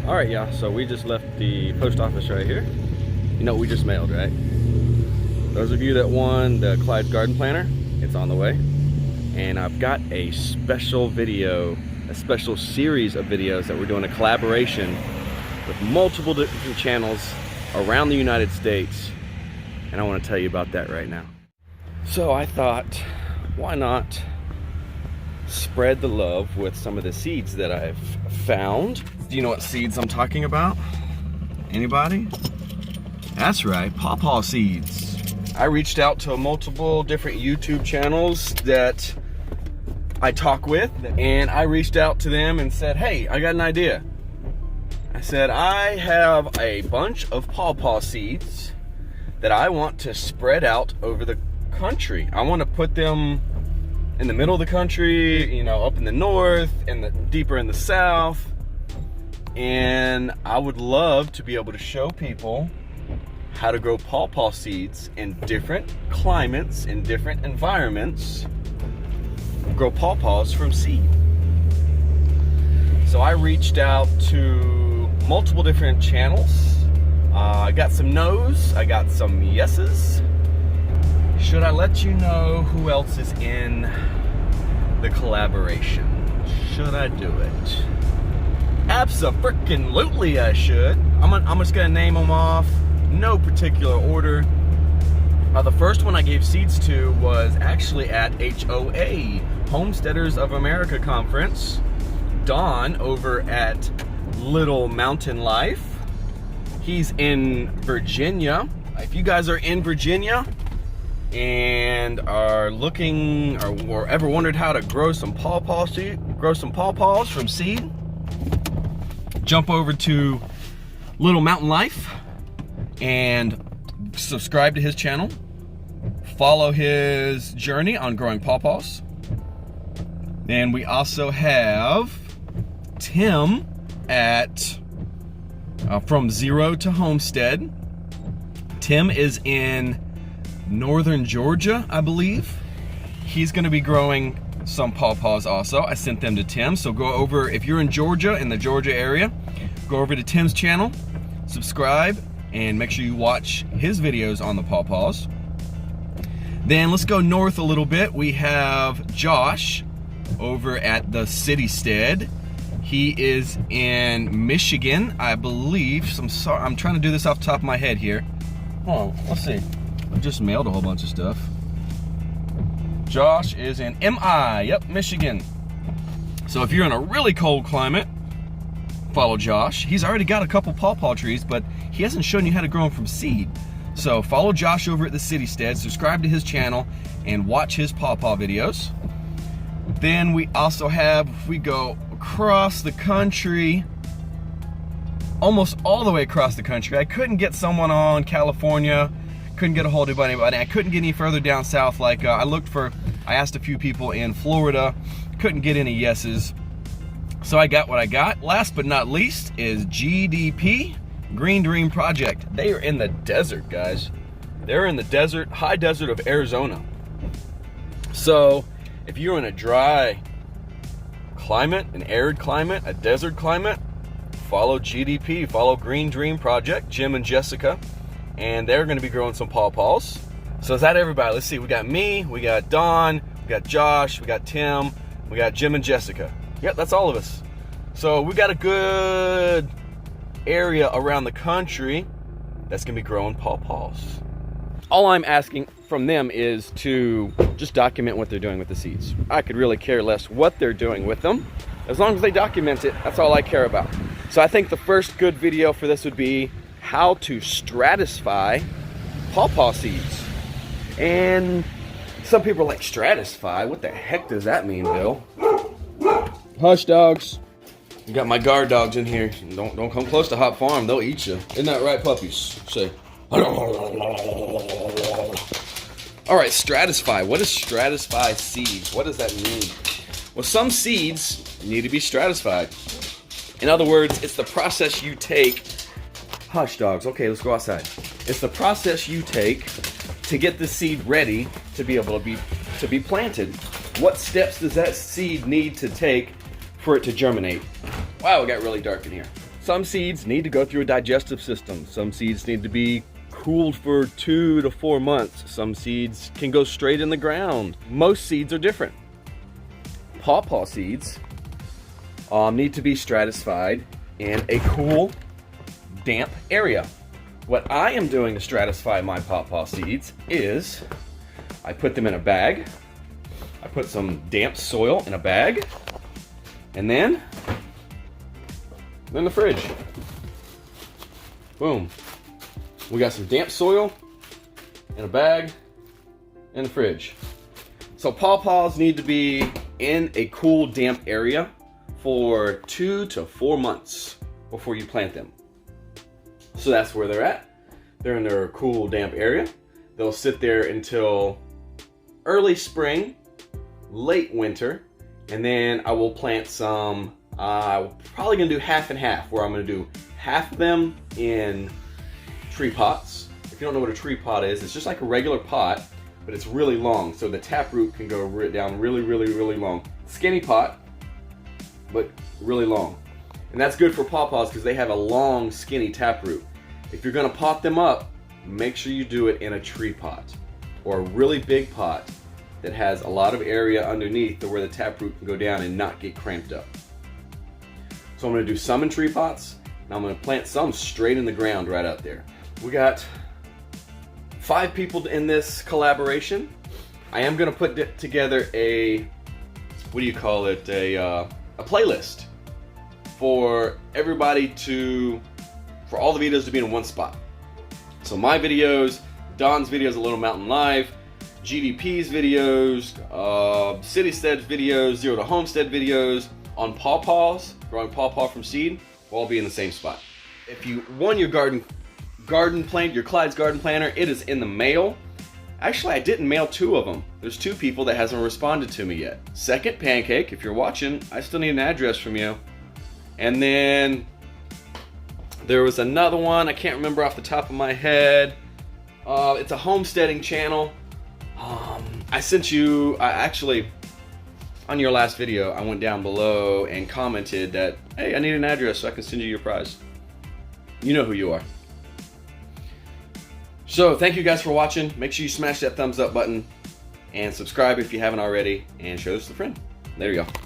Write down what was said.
All right, y'all, so we just left the post office right here. You know what we just mailed, right? Those of you that won the Clyde's Garden Planner, it's on the way. And I've got a special video, a special series of videos that we're doing, a collaboration with multiple different channels around the United States. And I want to tell you about that right now. So I thought, why not spread the love with some of the seeds that I've found. Do you know what seeds I'm talking about? Anybody? That's right, Pawpaw seeds. I reached out to multiple different YouTube channels that I talk with, and I reached out to them and said, hey, I got an idea. I said, I have a bunch of Pawpaw seeds that I want to spread out over the country. I want to put them in the middle of the country, you know, up in the north and deeper in the south. And I would love to be able to show people how to grow pawpaw seeds in different climates, in different environments, grow pawpaws from seed. So I reached out to multiple different channels. I got some no's, I got some yeses. Should I let you know who else is in the collaboration? Should I do it? Abso-frickin-lutely I should. I'm just gonna name them off, no particular order. The first one I gave seeds to was actually at HOA, Homesteaders of America Conference. Don over at Little Mountain Life. He's in Virginia. If you guys are in Virginia and are looking or ever wondered how to grow some pawpaws from seed, jump over to Little Mountain Life and subscribe to his channel. Follow his journey on growing pawpaws. And we also have Tim at From Zero to Homestead. Tim is in northern Georgia, I believe. He's gonna be growing some pawpaws also. I sent them to Tim, so go over, if you're in Georgia, in the Georgia area, go over to Tim's channel, subscribe, and make sure you watch his videos on the pawpaws. Then let's go north a little bit. We have Josh over at the Citysted. He is in Michigan, I believe. I'm trying to do this off the top of my head here. Oh, let's see. I just mailed a whole bunch of stuff. Josh is in MI, yep, Michigan. So if you're in a really cold climate, follow Josh. He's already got a couple pawpaw trees, but he hasn't shown you how to grow them from seed. So follow Josh over at the Citysted, subscribe to his channel, and watch his pawpaw videos. Then we also have, if we go across the country, almost all the way across the country. I couldn't get someone on California, couldn't get a hold of anybody. I couldn't get any further down south. Like I asked a few people in Florida, couldn't get any yeses. So I got what I got. Last but not least is GDP, Green Dream Project. They are in the desert, guys. They're in the desert, high desert of Arizona. So if you're in a dry climate, an arid climate, a desert climate, follow GDP, follow Green Dream Project, Jim and Jessica, and they're gonna be growing some pawpaws. So is that everybody? Let's see, we got me, we got Don, we got Josh, we got Tim, we got Jim and Jessica. Yep, that's all of us. So we got a good area around the country that's gonna be growing pawpaws. All I'm asking from them is to just document what they're doing with the seeds. I could really care less what they're doing with them. As long as they document it, that's all I care about. So I think the first good video for this would be how to stratify pawpaw seeds. And some people are like, stratify? What the heck does that mean, Bill? Hush, dogs. You got my guard dogs in here. Don't come close to Hot Farm. They'll eat you. Isn't that right, puppies? Say. All right, stratify. What is stratify seeds? What does that mean? Well, some seeds need to be stratified. In other words, it's the process you take. Hush, dogs. Okay, let's go outside. It's the process you take to get the seed ready to be able to be planted. What steps does that seed need to take for it to germinate? Wow, it got really dark in here. Some seeds need to go through a digestive system. Some seeds need to be cooled for 2 to 4 months. Some seeds can go straight in the ground. Most seeds are different. Pawpaw seeds need to be stratified in a cool, damp area. What I am doing to stratify my pawpaw seeds is I put them in a bag. I put some damp soil in a bag, and then in the fridge. Boom. We got some damp soil in a bag in the fridge. So pawpaws need to be in a cool, damp area for 2 to 4 months before you plant them. So that's where they're at. They're in their cool, damp area. They'll sit there until early spring, late winter, and then I will plant some. Probably gonna do half and half, where I'm gonna do half of them in tree pots. If you don't know what a tree pot is, it's just like a regular pot, but it's really long, so the taproot can go down really, really, really long. Skinny pot, but really long. And that's good for pawpaws because they have a long, skinny taproot. If you're gonna pot them up, make sure you do it in a tree pot or a really big pot that has a lot of area underneath to where the taproot can go down and not get cramped up. So I'm gonna do some in tree pots, and I'm gonna plant some straight in the ground right out there. We got 5 people in this collaboration. I am gonna put together a, what do you call it, a playlist for everybody for all the videos to be in one spot. So my videos, Don's videos, A Little Mountain Live, GDP's videos, Citystead's videos, Zero to Homestead videos on Pawpaws, growing pawpaw from seed, will all be in the same spot. If you won your garden plant, your Clyde's garden planter, it is in the mail. Actually, I didn't mail 2 of them. There's 2 people that hasn't responded to me yet. Second, Pancake, if you're watching, I still need an address from you. And then there was another one, I can't remember off the top of my head. It's a homesteading channel. I sent you, actually, on your last video, I went down below and commented that, hey, I need an address so I can send you your prize. You know who you are. So thank you guys for watching. Make sure you smash that thumbs up button and subscribe if you haven't already, and show this to a friend. There you go.